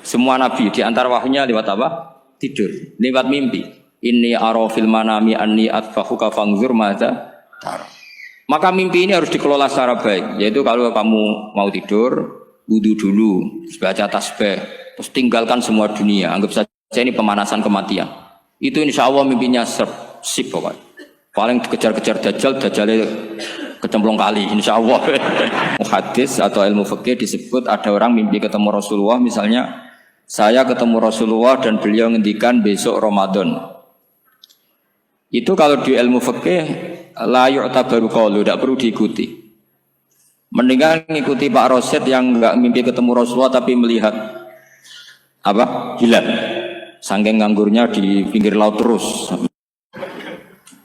Semua nabi di antara wahyunya lewat apa? Tidur, lewat mimpi. Inni ara fil manami anni atfahuka fanzur madza tara. Maka mimpi ini harus dikelola secara baik, yaitu kalau kamu mau tidur, wudu dulu, baca tasbih, terus tinggalkan semua dunia, anggap saja ini pemanasan kematian. Itu insya Allah mimpinya sip pokoknya. Paling dikejar-kejar Dajjalnya kecemplung kali, insya Allah. Hadis atau ilmu fikih disebut ada orang mimpi ketemu Rasulullah, misalnya saya ketemu Rasulullah dan beliau ngendikan besok Ramadan. Itu kalau di ilmu fikih la yu'tabaru qaulu, tidak perlu diikuti. Mendingan ngikuti Pak Rosid yang enggak mimpi ketemu Rasulullah tapi melihat apa? Hilal. Saking nganggurnya di pinggir laut terus.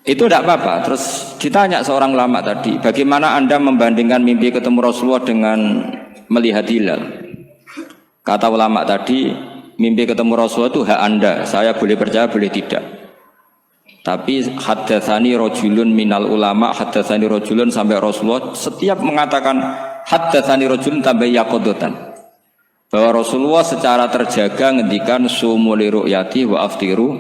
Itu tidak apa-apa. Terus ditanya seorang ulama tadi, bagaimana Anda membandingkan mimpi ketemu Rasulullah dengan melihat hilal? Kata ulama tadi, mimpi ketemu Rasulullah itu hak Anda. Saya boleh percaya, boleh tidak. Tapi haddatsani rajulun minal ulama, haddatsani rajulun sampai Rasulullah setiap mengatakan haddatsani rajulun tambah yaqadatan. Bahwa Rasulullah secara terjaga ngendikan sumu li ru'yati wa aftiru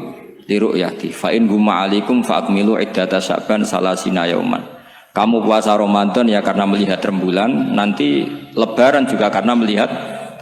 li ru'yati. Fa in gumma alaikum fa akmilu iddata Sya'ban salasina yauman. Kamu puasa Ramadan ya karena melihat rembulan, nanti lebaran juga karena melihat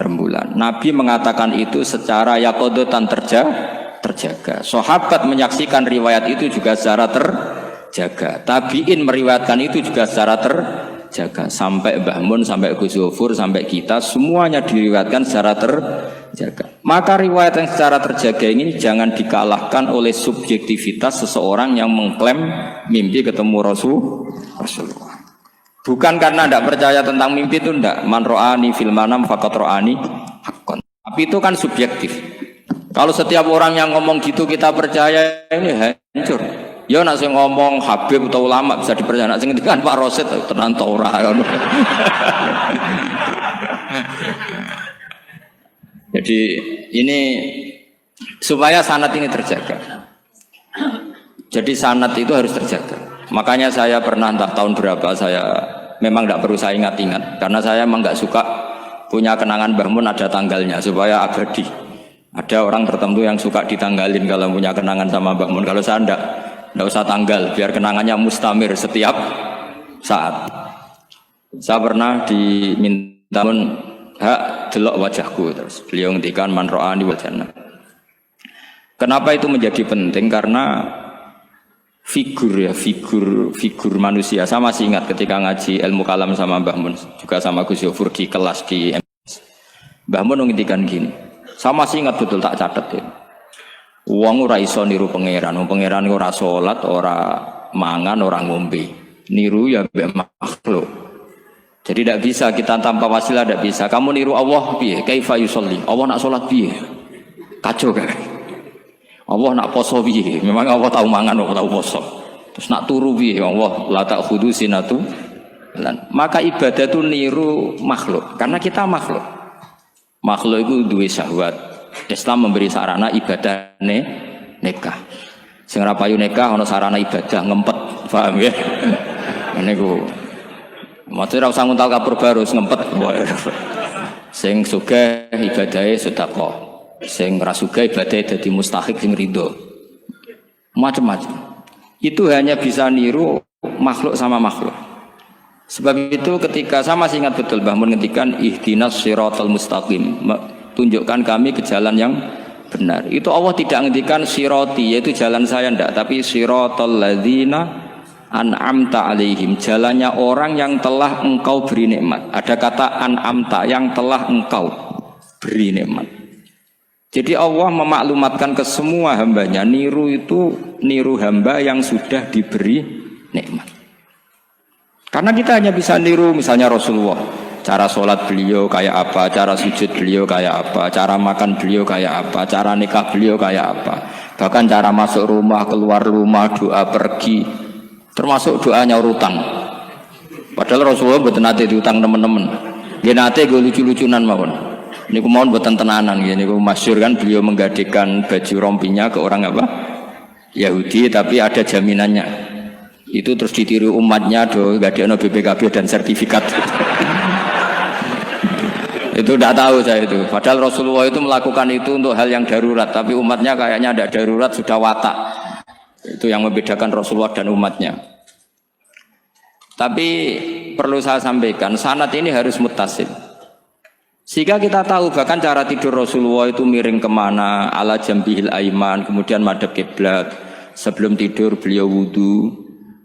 rembulan. Nabi mengatakan itu secara yaqadatan terjaga. Sahabat menyaksikan riwayat itu juga secara terjaga. Tabi'in meriwayatkan itu juga secara terjaga. Sampai Mbah Mun, sampai Gus Zofur, sampai kita semuanya diriwayatkan secara terjaga. Maka riwayat yang secara terjaga ini jangan dikalahkan oleh subjektivitas seseorang yang mengklaim mimpi ketemu Rasulullah. Bukan karena tidak percaya tentang mimpi itu tidak. Man ro'ani fil manam faqat ro'ani haqqan. Tapi itu kan subjektif. Kalau setiap orang yang ngomong gitu kita percaya, ini hancur. Ya nak sing ngomong Habib atau ulama bisa dipercaya, nak sing ngendikan Pak Rosid tenan ta ora. Jadi ini supaya sanad ini terjaga. Jadi sanad itu harus terjaga. Makanya saya pernah entah tahun berapa saya memang tidak perlu saya ingat-ingat karena saya memang nggak suka punya kenangan Mbah Mun ada tanggalnya supaya abadi. Ada orang tertentu yang suka ditanggalin kalau punya kenangan sama Mbah Mun. Kalau saya enggak usah tanggal, biar kenangannya mustamir setiap saat. Saya pernah diminta hak delok wajahku, terus beliau ngendikan man ro'ani wal jannah. Kenapa itu menjadi penting? Karena figur manusia. Saya masih ingat ketika ngaji ilmu kalam sama Mbah Mun, juga sama Gus Yofur di kelas di MS. Mbah Mun ngendikan gini. Saya masih ingat betul, tak catat ya. Wong ora iso niru pangeran, pangeran ora salat, ora mangan, ora ngombe. Niru ya mbek makhluk. Jadi tidak bisa kita tanpa wasilah, tidak bisa. Kamu niru Allah piye? Kaifa yusolli? Allah nak salat piye? Kacau kan? Allah nak poso piye? Memang Allah tahu mangan, Allah tahu poso. Terus nak turu piye? Allah la ta'khudhu sinatu. Maka ibadah itu niru makhluk, karena kita makhluk. Makhluk itu duwe syahwat. Islam memberi sarana ibadah nikah. Sing ora payu nikah ana sarana ibadah ngempet, paham ya? Niku. Maksudnya ora usah nguntal kapur baru ngempet. Sing sugih ibadahe sedekah. Sing ora sugih ibadahe dadi mustahik sing ridho. Macam-macam. Itu hanya bisa niru makhluk sama makhluk. Sebab itu ketika saya masih ingat betul Mbah Mun ngendikan ihdinas siratal mustaqim, tunjukkan kami ke jalan yang benar. Itu Allah tidak ngendikan sirati yaitu jalan saya ndak, tapi siratal ladzina an'amta alaihim, jalannya orang yang telah engkau beri nikmat. Ada kata an'amta yang telah engkau beri nikmat. Jadi Allah memaklumatkan ke semua hambanya, niru itu niru hamba yang sudah diberi nikmat. Karena kita hanya bisa niru misalnya Rasulullah, cara sholat beliau kayak apa, cara sujud beliau kayak apa, cara makan beliau kayak apa, cara nikah beliau kayak apa, bahkan cara masuk rumah, keluar rumah, doa pergi, termasuk doa nyaur utang. Padahal Rasulullah mboten nate diutang teman-teman, nggih nate gue lucu-lucunan mawon. Niku mawon mboten tenanan, nggih niku masyhur kan beliau menggadaikan baju rompinya ke orang apa? Yahudi, tapi ada jaminannya. Itu terus ditiru umatnya do gadekno BPKB dan sertifikat. Itu tidak tahu saya itu. Padahal Rasulullah itu melakukan itu untuk hal yang darurat, tapi umatnya kayaknya ada darurat sudah watak. Itu yang membedakan Rasulullah dan umatnya. Tapi perlu saya sampaikan, sanad ini harus muttasil. Sehingga kita tahu bahkan cara tidur Rasulullah itu miring kemana, ala jambihil aiman, kemudian madhab kiblat. Sebelum tidur beliau wudu,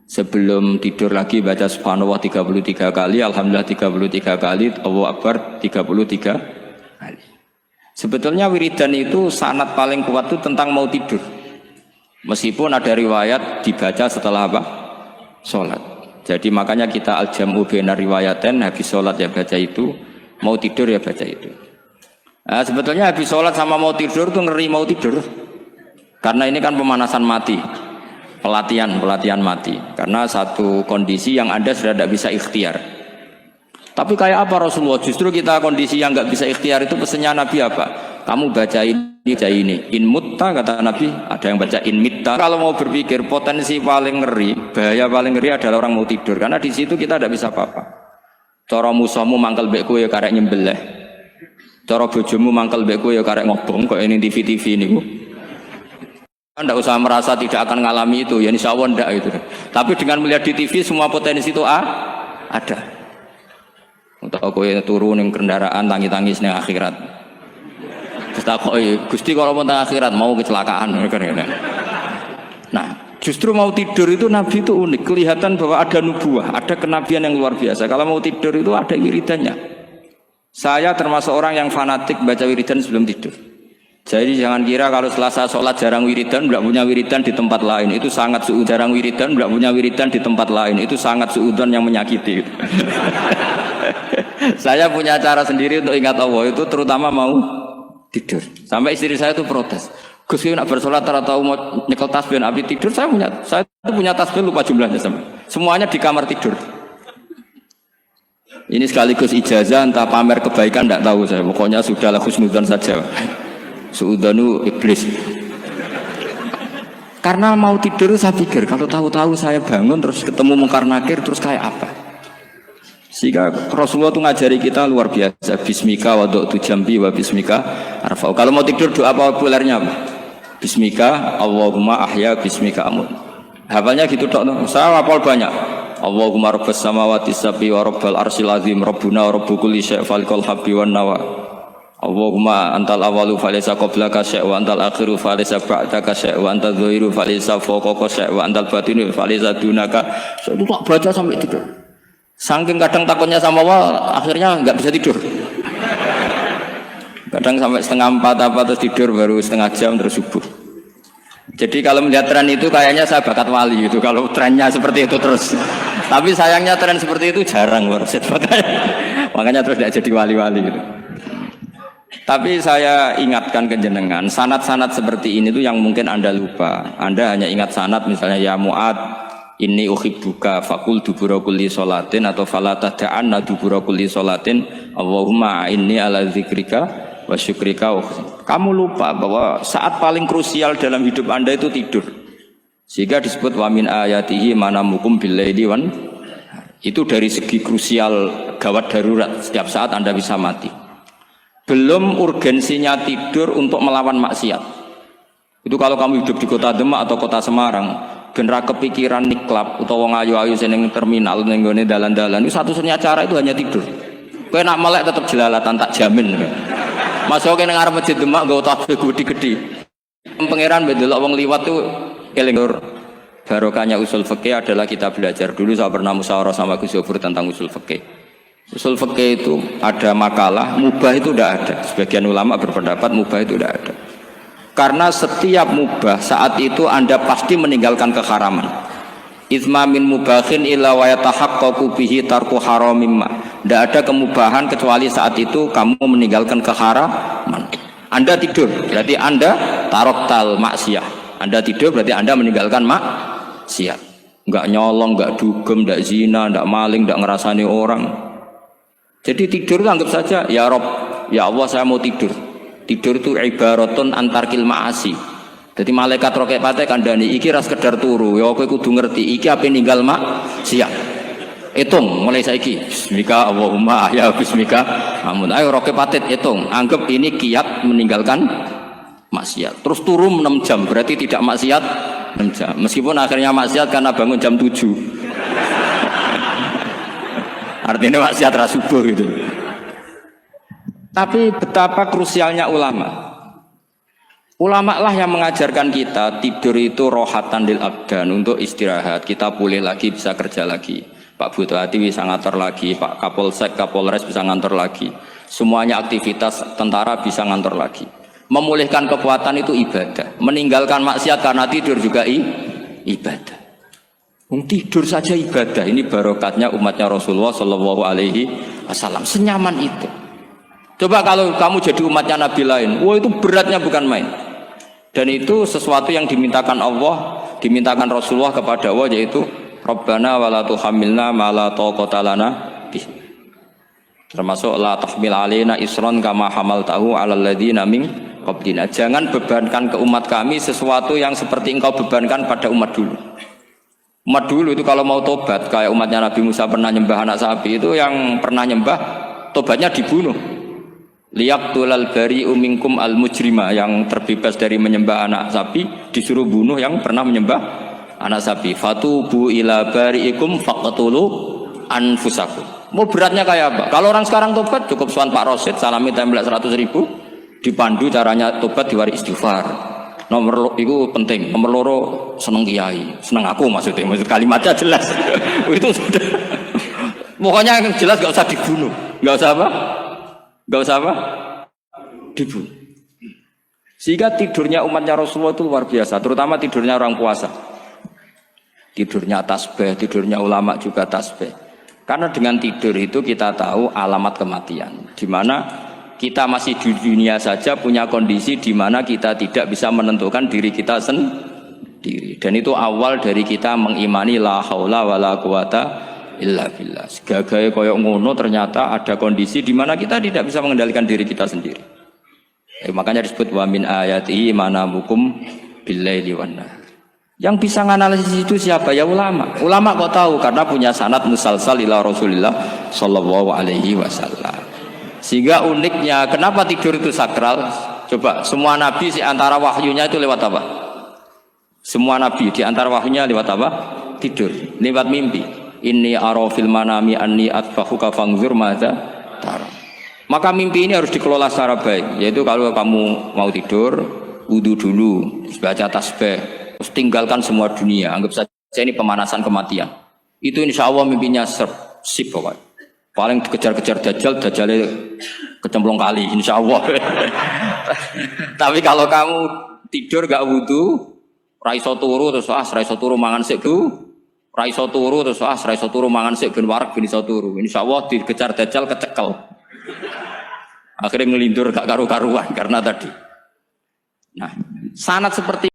sebelum tidur lagi baca subhanallah 33 kali, alhamdulillah 33 kali, Allahu Akbar 33 kali. Sebetulnya wiridan itu sanad paling kuat itu tentang mau tidur. Meskipun ada riwayat dibaca setelah apa? Sholat. Jadi makanya kita al-jam'u baina riwayaten, habis sholat ya baca itu, mau tidur ya baca itu. Nah, sebetulnya habis sholat sama mau tidur tuh ngeri mau tidur. Karena ini kan pemanasan mati, pelatihan mati. Karena satu kondisi yang Anda sudah tidak bisa ikhtiar. Tapi kayak apa Rasulullah? Justru kita kondisi yang nggak bisa ikhtiar itu pesannya Nabi apa? Kamu baca ini. In mutta kata Nabi, ada yang baca in mitta. Kalau mau berpikir potensi paling ngeri, bahaya paling ngeri adalah orang mau tidur. Karena di situ kita tidak bisa apa-apa. Cara musuhmu mangkel bekku ya karek nyembelih. Cara bojomu mangkel bekku ya karek ngobong kok ini TV ini. Anda usah merasa tidak akan mengalami itu, ya insya Allah enggak itu. Tapi dengan melihat di TV semua potensi itu ada. Untuk aku yang turun yang kendaraan tangis-tangis ning akhirat. Terus takoi, Gusti kalau mau akhirat mau kecelakaan. Nah, justru mau tidur itu Nabi itu unik, kelihatan bahwa ada nubuah, ada kenabian yang luar biasa. Kalau mau tidur itu ada wiridannya. Saya termasuk orang yang fanatik baca wiridan sebelum tidur. Jadi jangan kira kalau Selasa sholat jarang wiridan, tidak punya wiridan di tempat lain. Itu sangat suudzon. Jarang wiridan, tidak punya wiridan di tempat lain. Itu sangat suudzon yang menyakiti. Saya punya cara sendiri untuk ingat Allah itu, terutama mau tidur. Sampai istri saya itu protes. Gus, nak bersolat tahu mau nyekel tasbih Nabi tidur. Saya itu punya tasbih lupa jumlahnya semuanya di kamar tidur. Ini sekaligus ijazah entah pamer kebaikan tidak tahu saya. Pokoknya sudahlah husnudzon saja. Suudanu iblis. Karena mau tidur saya pikir kalau tahu-tahu saya bangun terus ketemu mungkar nakir terus kayak apa. Sehingga Rasulullah itu ngajari kita luar biasa. Bismika wa du'tu jambi wa bismika arfa'u. Kalau mau tidur doa populernya apa? Bismika Allahumma ahya bismika amut. Hafalnya gitu dok. Saya hafal banyak. Allahumma rabbas samawati sab'i wa rabbal arsyil azim rabbuna wa rabbu kulli syai' falikal habbi wan nawa. Allahumma antal awalu falaysa qablaka syai' wa antal akhiru falaysa ba'daka syai' wa antal dhahiru falaysa fawqaka syai' wa antal batinu falaysa dunaka. Saya itu tak baca sampai tidur. Saking kadang takutnya sama Allah, akhirnya nggak bisa tidur. Kadang sampai 3:30 apa terus tidur baru setengah jam terus subuh. Jadi kalau melihat tren itu kayaknya saya bakat wali itu kalau trennya seperti itu terus. Tapi sayangnya tren seperti itu jarang makanya terus tidak jadi wali-wali gitu. Tapi saya ingatkan ke jenengan, sanad-sanad seperti ini tuh yang mungkin Anda lupa. Anda hanya ingat sanad misalnya ya Mu'ad, inni uhibbuka faqul dubura kulli sholatin atau fala tad'anna dubura kulli sholatin Allahumma inni ala dzikrika wa syukrika. Kamu lupa bahwa saat paling krusial dalam hidup Anda itu tidur. Sehingga disebut wa min ayatihi manamukum billaili wan. Itu dari segi krusial gawat darurat, setiap saat Anda bisa mati. Belum urgensinya tidur untuk melawan maksiat. Itu kalau kamu hidup di kota Demak atau kota Semarang, genera kepikiran niklap atau wong ayu-ayu seneng terminal ning gone dalan-dalan itu satu-satunya cara itu hanya tidur. Kowe nak melek tetap jelalatan tak jamin. Masuk ning arep masjid Demak nggo tasbih gede-gede. Pangeran ndelok wong liwat tuh eling. Barokahnya usul fikih adalah kita belajar dulu. Saya pernah musyawarah sama Gus Yobur tentang usul fikih. Usul fikih itu ada makalah, mubah itu tidak ada. Sebagian ulama berpendapat mubah itu tidak ada. Karena setiap mubah saat itu Anda pasti meninggalkan keharaman. Itsma min mubahin illa wa yatahaqqaqu bihi tarku haramimma. Tidak ada kemubahan kecuali saat itu kamu meninggalkan keharaman. Anda tidur, berarti Anda taroktal maksiyah. Anda tidur berarti Anda meninggalkan maksiat. Enggak nyolong, enggak dugem, enggak zina, enggak maling, enggak ngerasani orang. Jadi tidur itu anggap saja ya Rob, ya Allah saya mau tidur. Tidur itu ibaratun antarkil ma'asi. Jadi malaikat roket pate kandhani iki ra sekedar turu, ya kowe kudu ngerti iki ape ninggal maksiat. Hitung mulai saiki. Bismika Allahumma ya bismika. Amun ayo roke patit hitung. Anggap ini kiat meninggalkan maksiat. Terus turun 6 jam berarti tidak maksiat 6 jam. Meskipun akhirnya maksiat karena bangun jam 7. Artinya maksiat ra subuh gitu. Tapi betapa krusialnya ulama. Ulama lah yang mengajarkan kita tidur itu rohatan lil abdan, untuk istirahat. Kita pulih lagi, bisa kerja lagi. Pak Butuh Hati bisa ngantor lagi, Pak Kapolsek, Kapolres bisa ngantor lagi. Semuanya aktivitas tentara bisa ngantor lagi. Memulihkan kekuatan itu ibadah. Meninggalkan maksiat karena tidur juga ibadah. Tidur saja ibadah. Ini barokatnya umatnya Rasulullah Shallallahu Alaihi Wasallam. Senyaman itu. Coba kalau kamu jadi umatnya Nabi lain, wah itu beratnya bukan main. Dan itu sesuatu yang dimintakan Allah, dimintakan Rasulullah kepada Allah, yaitu Rabbana wa la tuhammilna ma la taqata lana bih. Termasuk la tahmil alaina isron kama hamaltahu 'alal ladzina min qablina. Jangan bebankan ke umat kami sesuatu yang seperti engkau bebankan pada umat dulu. Umat dulu itu kalau mau tobat, kayak umatnya Nabi Musa pernah nyembah anak sapi, itu yang pernah nyembah tobatnya dibunuh. Liyaqtulal bari'u minkum al mujrima, yang terbebas dari menyembah anak sapi disuruh bunuh yang pernah menyembah anak sapi. Fatubu ila bari'ikum faqtulu anfusakum. Mau beratnya kayak apa? Kalau orang sekarang tobat cukup soal Pak Rosid, salami template 100.000, dipandu caranya tobat diwari istighfar. Nomor itu penting. Nomor loro seneng kiai, seneng aku maksudnya. Maksud kalimatnya jelas. Itu sudah. Pokoknya yang jelas gak usah dibunuh, gak usah apa? Gak usah apa? Dibunuh. Sehingga tidurnya umatnya Rasulullah itu luar biasa, terutama tidurnya orang puasa. Tidurnya tasbih, tidurnya ulama juga tasbih. Karena dengan tidur itu kita tahu alamat kematian. Di mana kita masih di dunia saja punya kondisi di mana kita tidak bisa menentukan diri kita sendiri. Dan itu awal dari kita mengimani la haula wala quwata illa billah. Segagai koyok ngono ternyata ada kondisi di mana kita tidak bisa mengendalikan diri kita sendiri. Makanya disebut wa min ayatihi manamukum billaili wan nahar. Yang bisa menganalisis itu siapa? Ya ulama. Ulama kok tahu karena punya sanad musalsal ila Rasulillah sallallahu alaihi wasallam. Sehingga uniknya kenapa tidur itu sakral? Coba semua nabi di antara wahyunya itu lewat apa? Semua nabi di antara wahyunya lewat apa? Tidur, lewat mimpi. Inni ara fil manami anni atbahuka fangzur madza tara. Maka mimpi ini harus dikelola secara baik, yaitu kalau kamu mau tidur, wudu dulu, baca tasbih, terus tinggalkan semua dunia, anggap saja ini pemanasan kematian. Itu insya Allah mimpinya sip pokoknya. Paling dikejar-kejar dajjal, dajjalnya kecemplung kali, insya Allah. Tapi kalau kamu tidur gak wudu, raiso turu terus raiso turu mangan sik raiso turu terus raiso turu mangan sik ben wareg ben iso turu. Insyaallah dikejar dajjal kecekel. Akhirnya ngelindur gak karu-karuan karena tadi. Nah, sanad seperti